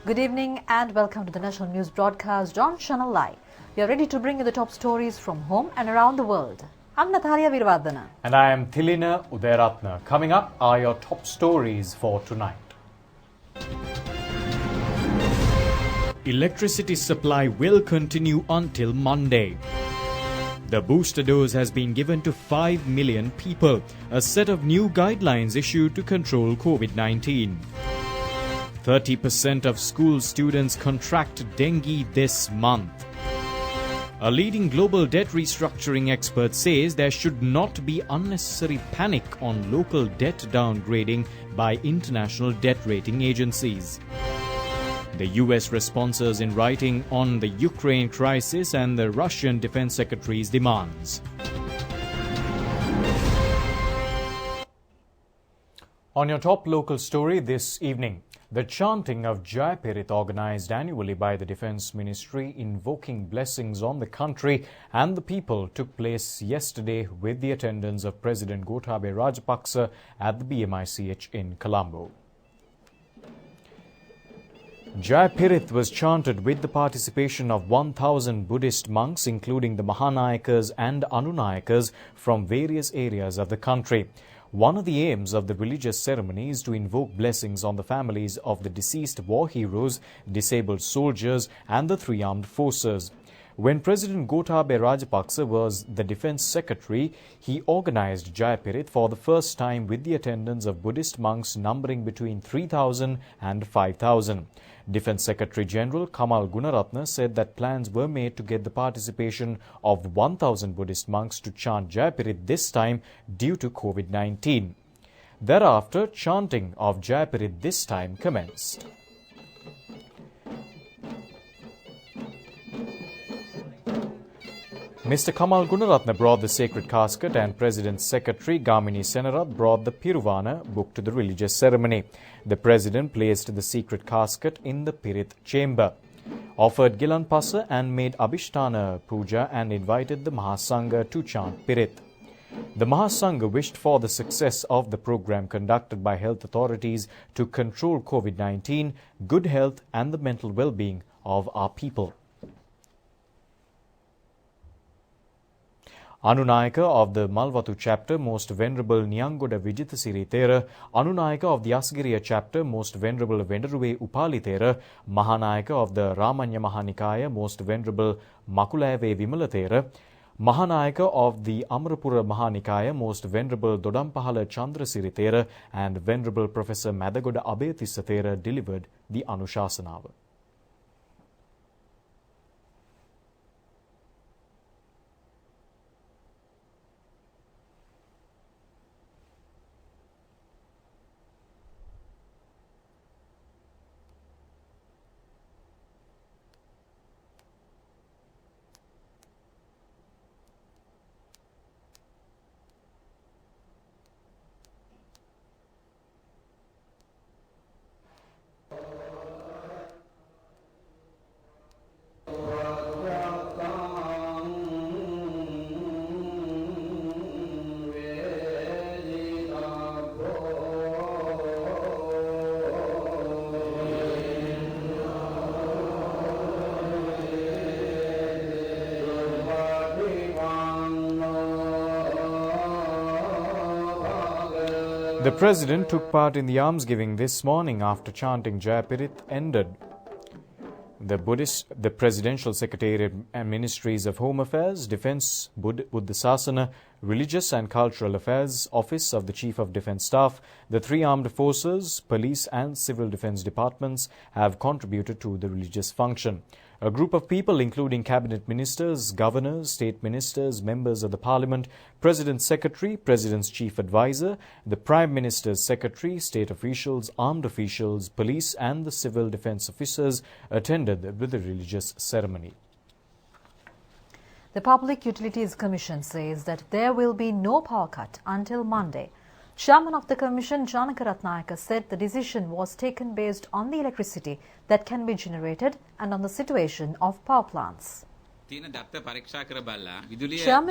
Good evening and welcome to the national news broadcast on ChannelEye. We are ready to bring you the top stories from home and around the world. I'm Natalia Virvardhana. And I am Thilina Udayaratna. Coming up are your top stories for tonight. Electricity supply will continue until Monday. The booster dose has been given to 5 million people. A set of new guidelines issued to control COVID-19. 30% of school students contract dengue this month. A leading global debt restructuring expert says there should not be unnecessary panic on local debt downgrading by international debt rating agencies. The US responses in writing on the Ukraine crisis and the Russian Defense Secretary's demands. On your top local story this evening, the chanting of Jai Pirit, organized annually by the Defence Ministry, invoking blessings on the country and the people, took place yesterday with the attendance of President Gotabaya Rajapaksa at the BMICH in Colombo. Jai Pirit was chanted with the participation of 1,000 Buddhist monks, including the Mahanayakas and Anunayakas from various areas of the country. One of the aims of the religious ceremony is to invoke blessings on the families of the deceased war heroes, disabled soldiers and the three armed forces. When President Gotabaya Rajapaksa was the Defence Secretary, he organized Jai Pirit for the first time with the attendance of Buddhist monks numbering between 3,000 and 5,000. Defence Secretary General Kamal Gunaratne said that plans were made to get the participation of 1,000 Buddhist monks to chant Jai Pirit this time due to COVID-19. Thereafter, chanting of Jai Pirit this time commenced. Mr. Kamal Gunaratne brought the sacred casket and President's Secretary Gamini Senarath brought the Piruvana book to the religious ceremony. The President placed the secret casket in the Pirit chamber, offered Gilan Pasa and made Abhishtana Puja and invited the Mahasangha to chant Pirit. The Mahasangha wished for the success of the program conducted by health authorities to control COVID-19, good health and the mental well-being of our people. Anunayaka of the Malwatu chapter, Most Venerable Nyangoda Vijitasiri Thera, Anunayaka of the Asgiriya chapter, Most Venerable Vendaruwe Upali Thera, Mahanayaka of the Ramanya Mahanikaya, Most Venerable Makulave Vimala Thera, Mahanayaka of the Amarapura Mahanikaya, Most Venerable Dodampahala Chandrasiri Thera, and Venerable Professor Madagoda Abethissa Thera delivered the Anushasanava. The President took part in the almsgiving this morning after chanting Jai Pirit ended. The Presidential Secretariat and Ministries of Home Affairs, Defence, Buddhasasana, Religious and Cultural Affairs, Office of the Chief of Defence Staff, the three armed forces, police and civil defence departments have contributed to the religious function. A group of people including cabinet ministers, governors, state ministers, members of the parliament, President's secretary, President's chief advisor, the Prime Minister's secretary, state officials, armed officials, police and the civil defence officers attended with the religious ceremony. The Public Utilities Commission says that there will be no power cut until Monday. Chairman of the Commission, Janaka Ratnayaka, said the decision was taken based on the electricity that can be generated and on the situation of power plants. Chairman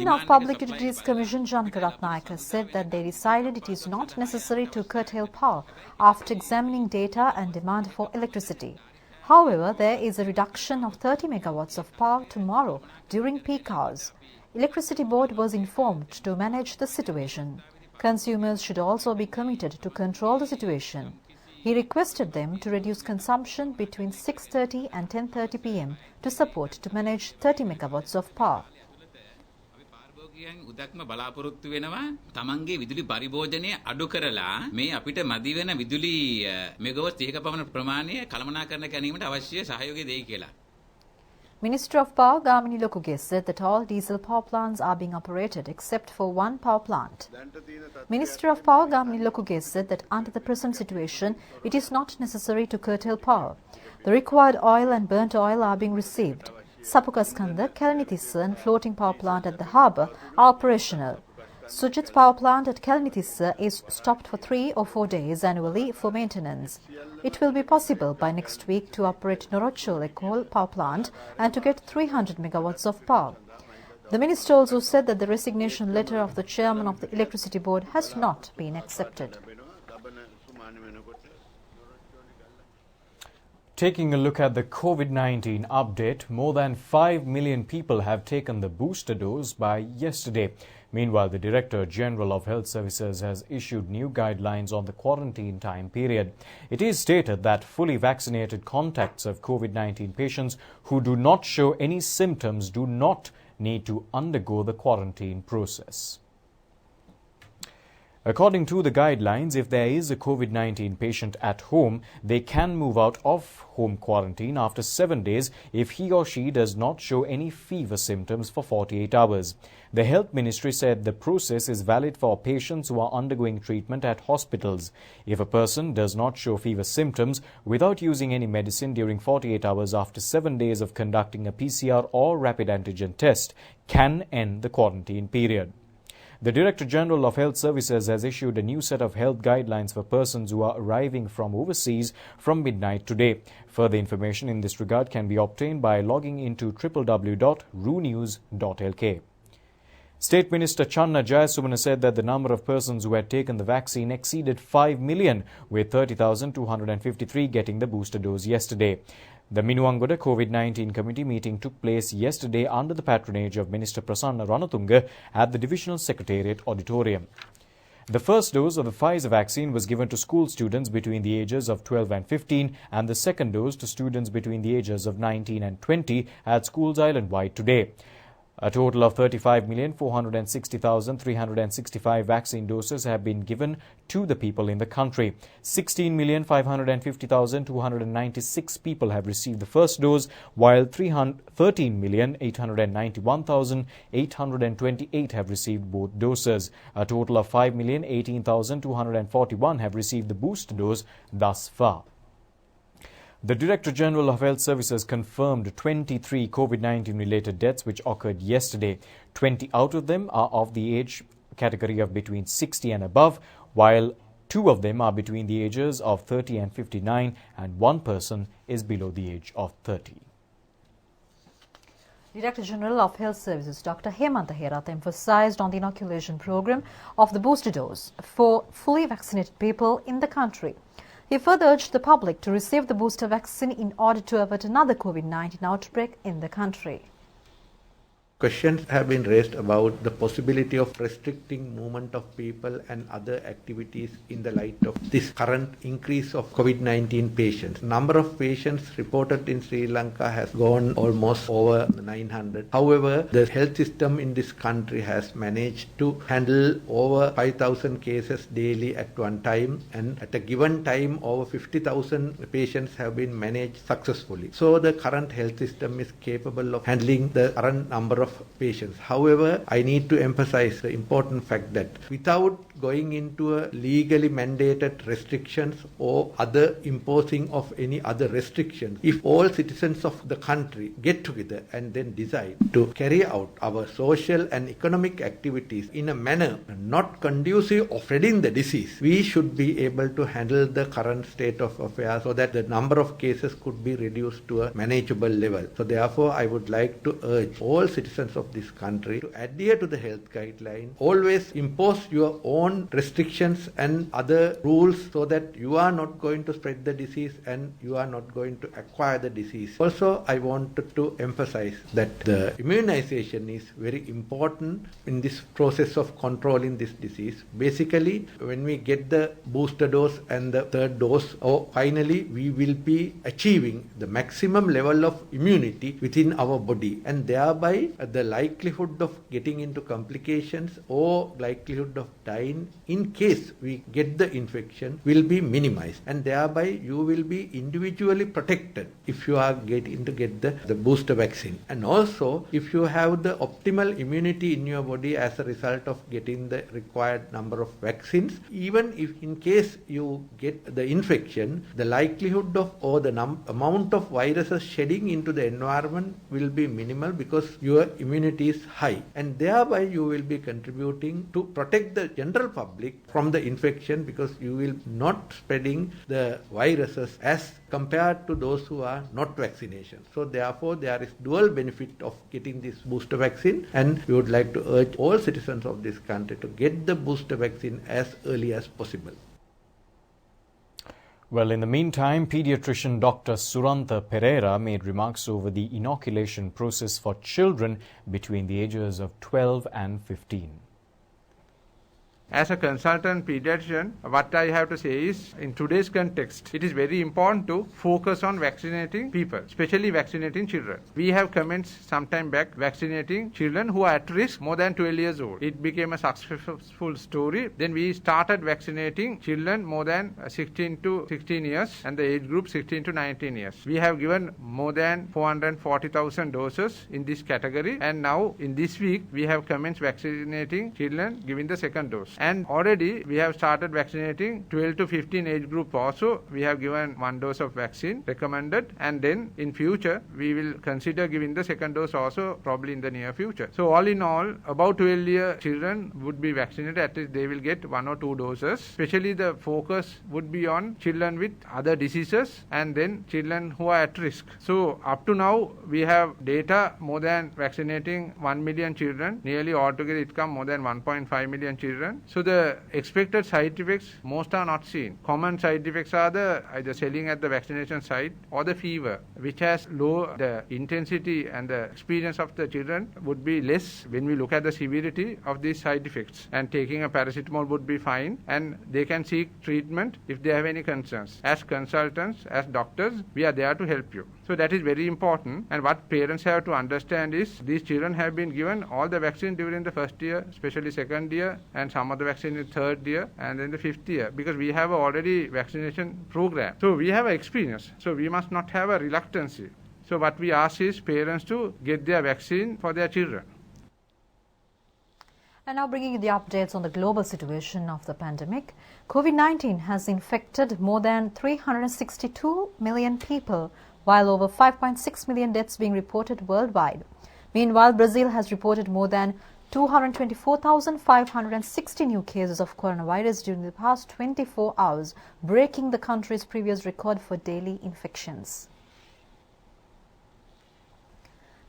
of Public Utilities Commission Janaka Ratnayaka said that they decided it is not necessary to curtail power after examining data and demand for electricity. However, there is a reduction of 30 megawatts of power tomorrow during peak hours. Electricity Board was informed to manage the situation. Consumers should also be committed to control the situation. He requested them to reduce consumption between 6:30 and 10:30 p.m. to support to manage 30 megawatts of power. උදක්ම බලාපොරොත්තු වෙනවා තමන්ගේ විදුලි පරිභෝජනය අඩු කරලා මේ අපිට මදි වෙන විදුලි මෙගාවට් 30ක පමණ ප්‍රමාණය කළමනාකරණ ගැනීමට අවශ්‍ය සහයෝගය දෙයි කියලා. Minister of Power Gamini Lokuge said that all diesel power plants are being operated except for one power plant. Minister of Power Gamini Lokuge said that under the present situation, it is not necessary to curtail power. The required oil and burnt oil are being received. Sapukaskanda, Kalanithissa and floating power plant at the harbour are operational. Sujit power plant at Kalanithissa is stopped for 3 or 4 days annually for maintenance. It will be possible by next week to operate Norochole coal power plant and to get 300 megawatts of power. The minister also said that the resignation letter of the chairman of the Electricity Board has not been accepted. Taking a look at the COVID-19 update, more than 5 million people have taken the booster dose by yesterday. Meanwhile, the Director General of Health Services has issued new guidelines on the quarantine time period. It is stated that fully vaccinated contacts of COVID-19 patients who do not show any symptoms do not need to undergo the quarantine process. According to the guidelines, if there is a COVID-19 patient at home, they can move out of home quarantine after 7 days if he or she does not show any fever symptoms for 48 hours. The Health Ministry said the process is valid for patients who are undergoing treatment at hospitals. If a person does not show fever symptoms without using any medicine during 48 hours after 7 days of conducting a PCR or rapid antigen test, can end the quarantine period. The Director General of Health Services has issued a new set of health guidelines for persons who are arriving from overseas from midnight today. Further information in this regard can be obtained by logging into www.runews.lk. State Minister Channa Jayasumana said that the number of persons who had taken the vaccine exceeded 5 million, with 30,253 getting the booster dose yesterday. The Minuangoda COVID-19 committee meeting took place yesterday under the patronage of Minister Prasanna Ranatunga at the Divisional Secretariat Auditorium. The first dose of the Pfizer vaccine was given to school students between the ages of 12 and 15 and the second dose to students between the ages of 19 and 20 at schools island-wide today. A total of 35,460,365 vaccine doses have been given to the people in the country. 16,550,296 people have received the first dose, while 13,891,828 have received both doses. A total of 5,018,241 have received the booster dose thus far. The Director General of Health Services confirmed 23 COVID-19 related deaths which occurred yesterday. 20 out of them are of the age category of between 60 and above, while 2 of them are between the ages of 30 and 59, and 1 person is below the age of 30. Director General of Health Services Dr. Hemanta Herath emphasized on the inoculation program of the booster dose for fully vaccinated people in the country. He further urged the public to receive the booster vaccine in order to avert another COVID-19 outbreak in the country. Questions have been raised about the possibility of restricting movement of people and other activities in the light of this current increase of COVID-19 patients. Number of patients reported in Sri Lanka has gone almost over 900. However, the health system in this country has managed to handle over 5,000 cases daily at one time, and at a given time over 50,000 patients have been managed successfully. So the current health system is capable of handling the current number of patients. However, I need to emphasize the important fact that without going into a legally mandated restrictions or other imposing of any other restrictions, if all citizens of the country get together and then decide to carry out our social and economic activities in a manner not conducive of spreading the disease, we should be able to handle the current state of affairs so that the number of cases could be reduced to a manageable level. So therefore, I would like to urge all citizens citizens of this country to adhere to the health guideline. Always impose your own restrictions and other rules so that you are not going to spread the disease and you are not going to acquire the disease. Also, I wanted to emphasize that the immunization is very important in this process of controlling this disease. Basically, when we get the booster dose and the third dose, or finally we will be achieving the maximum level of immunity within our body, and thereby the likelihood of getting into complications or likelihood of dying in case we get the infection will be minimized, and thereby you will be individually protected if you are getting to get the booster vaccine. And also, if you have the optimal immunity in your body as a result of getting the required number of vaccines, even if in case you get the infection, the likelihood of or the amount of viruses shedding into the environment will be minimal because your immunity is high, and thereby you will be contributing to protect the general public from the infection because you will not spreading the viruses as compared to those who are not vaccinated. So therefore there is dual benefit of getting this booster vaccine, and we would like to urge all citizens of this country to get the booster vaccine as early as possible. Well, in the meantime, pediatrician Dr. Surantha Pereira made remarks over the inoculation process for children between the ages of 12 and 15. As a consultant pediatrician, what I have to say is, in today's context, it is very important to focus on vaccinating people, especially vaccinating children. We have commenced some time back vaccinating children who are at risk more than 12 years old. It became a successful story. Then we started vaccinating children more than 16 to 16 years and the age group 16 to 19 years. We have given more than 440,000 doses in this category, and now in this week we have commenced vaccinating children giving the second dose. And already we have started vaccinating 12 to 15 age group also. We have given one dose of vaccine recommended, and then in future we will consider giving the second dose also probably in the near future. So all in all, about 12-year children would be vaccinated. At least they will get 1 or 2 doses. Especially the focus would be on children with other diseases and then children who are at risk. So up to now we have data more than vaccinating 1 million children. Nearly altogether it comes more than 1.5 million children. So the expected side effects, most are not seen. Common side effects are the either swelling at the vaccination site or the fever, which has low the intensity, and the experience of the children would be less when we look at the severity of these side effects. And taking a paracetamol would be fine, and they can seek treatment if they have any concerns. As consultants, as doctors, we are there to help you. So that is very important, and what parents have to understand is these children have been given all the vaccine during the first year, especially second year, and some of the vaccine in third year and then the fifth year, because we have already vaccination program. So we have experience. So we must not have a reluctancy. So what we ask is parents to get their vaccine for their children. And now bringing you the updates on the global situation of the pandemic. COVID-19 has infected more than 362 million people, while over 5.6 million deaths being reported worldwide. Meanwhile, Brazil has reported more than 224,560 new cases of coronavirus during the past 24 hours, breaking the country's previous record for daily infections.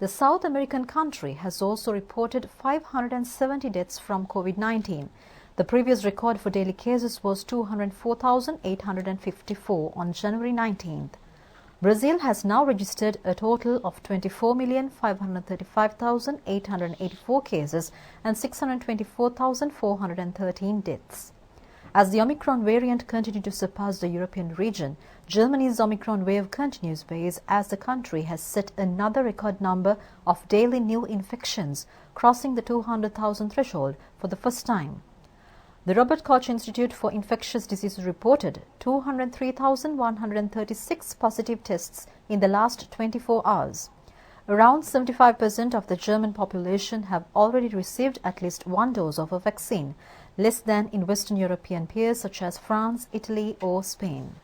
The South American country has also reported 570 deaths from COVID-19. The previous record for daily cases was 204,854 on January 19th. Brazil has now registered a total of 24,535,884 cases and 624,413 deaths. As the Omicron variant continues to surpass the European region, Germany's Omicron wave continues pace as the country has set another record number of daily new infections, crossing the 200,000 threshold for the first time. The Robert Koch Institute for Infectious Diseases reported 203,136 positive tests in the last 24 hours. Around 75% of the German population have already received at least one dose of a vaccine, less than in Western European peers such as France, Italy or Spain.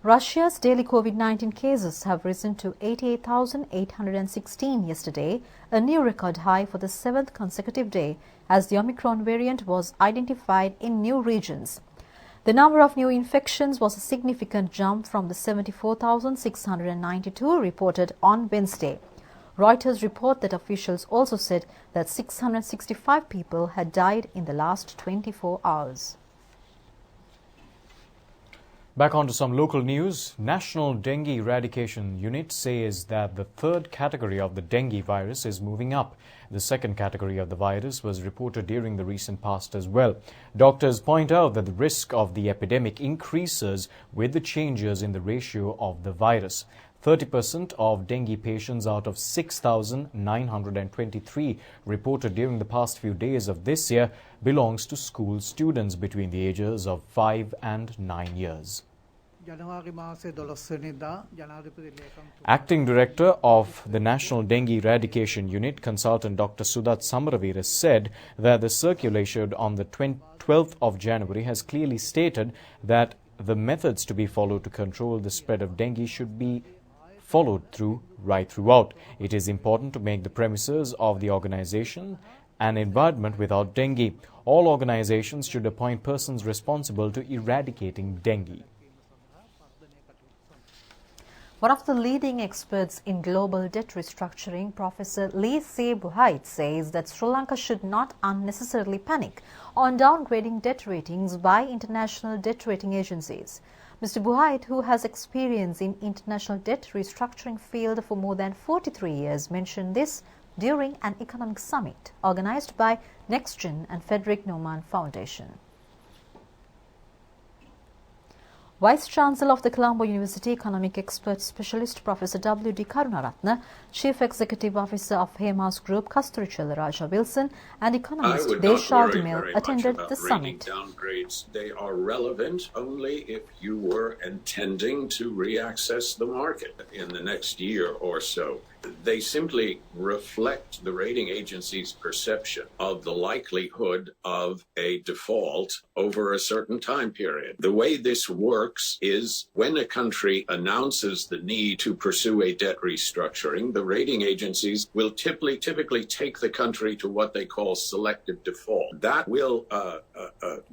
Russia's daily COVID-19 cases have risen to 88,816 yesterday, a new record high for the 7th consecutive day, as the Omicron variant was identified in new regions. The number of new infections was a significant jump from the 74,692 reported on Wednesday. Reuters report that officials also said that 665 people had died in the last 24 hours. Back on to some local news. National Dengue Eradication Unit says that the third category of the dengue virus is moving up. The second category of the virus was reported during the recent past as well. Doctors point out that the risk of the epidemic increases with the changes in the ratio of the virus. 30% of dengue patients out of 6,923 reported during the past few days of this year belongs to school students between the ages of 5 and 9 years. Acting Director of the National Dengue Eradication Unit, Consultant Dr. Sudat Samaraveera, said that the circular issued on the 12th of January has clearly stated that the methods to be followed to control the spread of dengue should be followed throughout. It is important to make the premises of the organization an environment without dengue. All organizations should appoint persons responsible to eradicating dengue. One of the leading experts in global debt restructuring, Professor Lee C. Buhait, says that Sri Lanka should not unnecessarily panic on downgrading debt ratings by international debt rating agencies. Mr. Buhait, who has experience in international debt restructuring field for more than 43 years, mentioned this during an economic summit organized by NextGen and Frederick Naumann Foundation. Vice-Chancellor of the Colombo University Economic Expert Specialist Professor W.D. Karunaratne, Chief Executive Officer of Hemas Group Kasturichala Raja Wilson and economist Deshal Demil attended the summit. Downgrades. They are relevant only if you were intending to reaccess the market in the next year or so. They simply reflect the rating agency's perception of the likelihood of a default over a certain time period. The way this works is when a country announces the need to pursue a debt restructuring, the rating agencies will typically take the country to what they call selective default. That will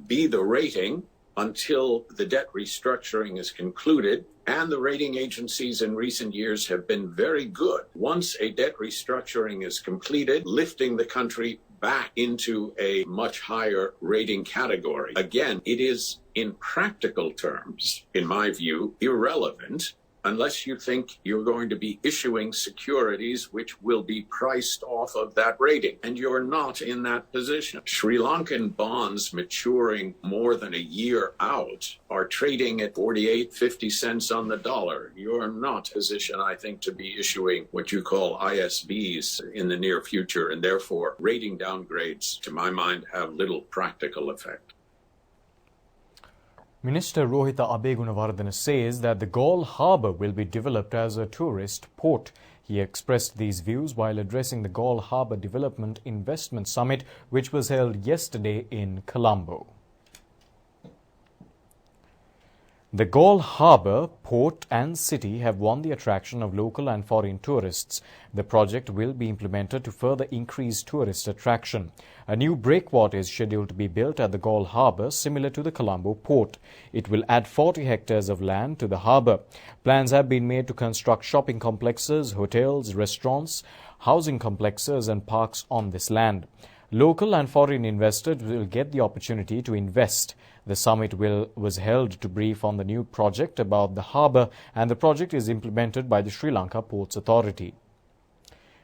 be the rating until the debt restructuring is concluded. And the rating agencies in recent years have been very good. Once a debt restructuring is completed, lifting the country back into a much higher rating category. Again, it is in practical terms, in my view, irrelevant unless you think you're going to be issuing securities which will be priced off of that rating. And you're not in that position. Sri Lankan bonds maturing more than a year out are trading at 50 cents on the dollar. You're not in a position, I think, to be issuing what you call ISBs in the near future, and therefore rating downgrades, to my mind, have little practical effect. Minister Rohita Abegunawardena says that the Galle Harbour will be developed as a tourist port. He expressed these views while addressing the Galle Harbour Development Investment Summit, which was held yesterday in Colombo. The Galle Harbour, port and city have won the attraction of local and foreign tourists. The project will be implemented to further increase tourist attraction. A new breakwater is scheduled to be built at the Galle Harbour, similar to the Colombo port. It will add 40 hectares of land to the harbour. Plans have been made to construct shopping complexes, hotels, restaurants, housing complexes and parks on this land. Local and foreign investors will get the opportunity to invest. The summit was held to brief on the new project about the harbour, and the project is implemented by the Sri Lanka Ports Authority.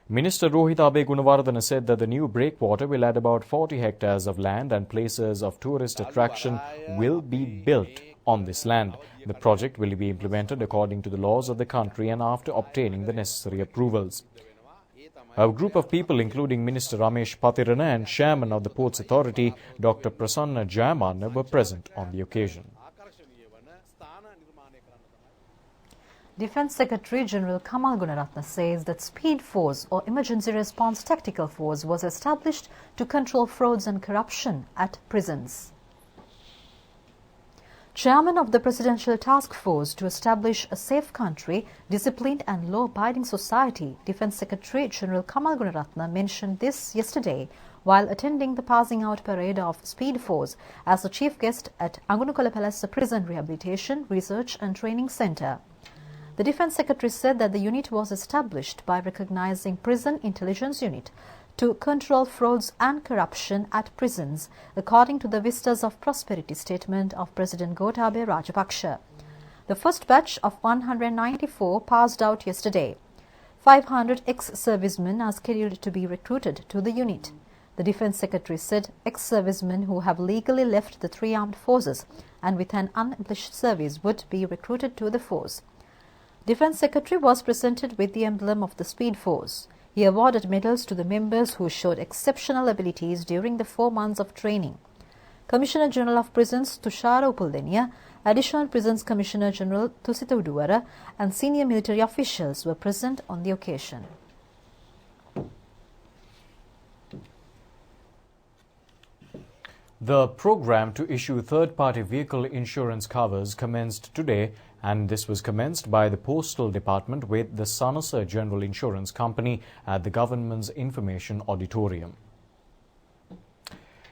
Minister Rohita Abegunawardena said that the new breakwater will add about 40 hectares of land and places of tourist attraction will be built on this land. The project will be implemented according to the laws of the country and after obtaining the necessary approvals. A group of people, including Minister Ramesh Patirana and Chairman of the Ports Authority, Dr. Prasanna Jayamanna, were present on the occasion. Defence Secretary General Kamal Gunaratne says that Speed Force or Emergency Response Tactical Force was established to control frauds and corruption at prisons. Chairman of the Presidential Task Force to establish a safe country, disciplined and law-abiding society, Defence Secretary General Kamal Gunaratne mentioned this yesterday while attending the passing out parade of Speed Force as the chief guest at Angunukola Palasa Prison Rehabilitation, Research and Training Centre. The Defence Secretary said that the unit was established by recognizing Prison Intelligence Unit to control frauds and corruption at prisons, according to the Vistas of Prosperity statement of President Gotabaya Rajapaksa. The first batch of 194 passed out yesterday. 500 ex-servicemen are scheduled to be recruited to the unit. The Defence Secretary said ex-servicemen who have legally left the three armed forces and with an unablished service would be recruited to the force. Defence Secretary was presented with the emblem of the Speed Force. He awarded medals to the members who showed exceptional abilities during the 4 months of training. Commissioner General of Prisons Tushara Upuleniya, Additional Prisons Commissioner General Tusita Uduwara and senior military officials were present on the occasion. The program to issue third-party vehicle insurance covers commenced today, and this was commenced by the Postal Department with the Sanasa General Insurance Company at the Government's Information Auditorium.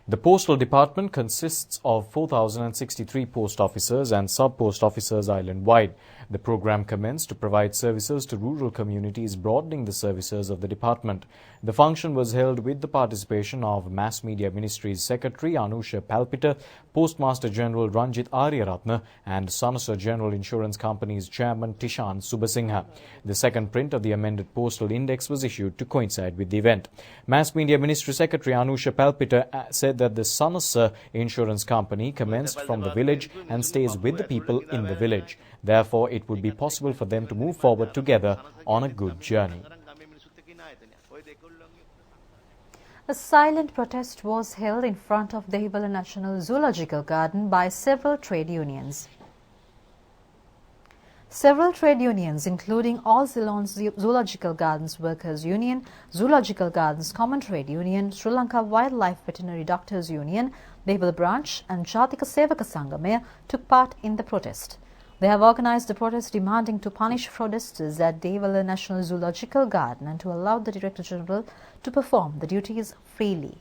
The Postal Department consists of 4,063 post officers and sub-post officers island-wide. The program commenced to provide services to rural communities, broadening the services of the department. The function was held with the participation of Mass Media Ministry's Secretary Anusha Palpita, Postmaster General Ranjit Aryaratna and Sanasa General Insurance Company's Chairman Tishan Subasingha. The second print of the amended Postal Index was issued to coincide with the event. Mass Media Ministry Secretary Anusha Palpita said that the Sanasa Insurance Company commenced from the village and stays with the people in the village. Therefore, it would be possible for them to move forward together on a good journey. A silent protest was held in front of Dehiwala National Zoological Garden by several trade unions. Several trade unions, including All Ceylon Zoological Gardens Workers Union, Zoological Gardens Common Trade Union, Sri Lanka Wildlife Veterinary Doctors Union, Dehiwala Branch and Jatika Sevaka Sangamaya took part in the protest. They have organized a protest demanding to punish fraudsters at Dehiwala National Zoological Garden and to allow the Director General to perform the duties freely.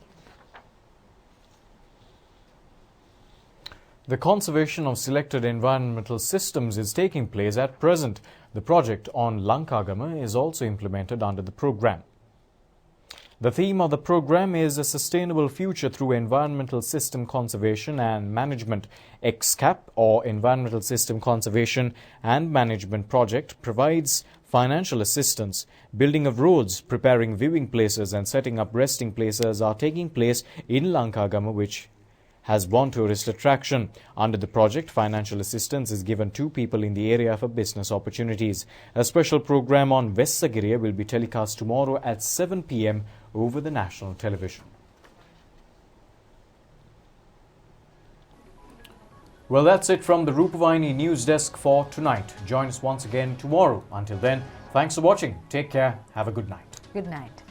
The conservation of selected environmental systems is taking place at present. The project on Lankagama is also implemented under the program. The theme of the program is a sustainable future through environmental system conservation and management. EXCAP, or Environmental System Conservation and Management Project, provides financial assistance. Building of roads, preparing viewing places and setting up resting places are taking place in Lankagama, which has won tourist attraction. Under the project, financial assistance is given to people in the area for business opportunities. A special program on Vessagiriya will be telecast tomorrow at 7 p.m. over the national television. Well, that's it from the Rupavahini News Desk for tonight. Join us once again tomorrow. Until then, thanks for watching. Take care. Have a good night. Good night.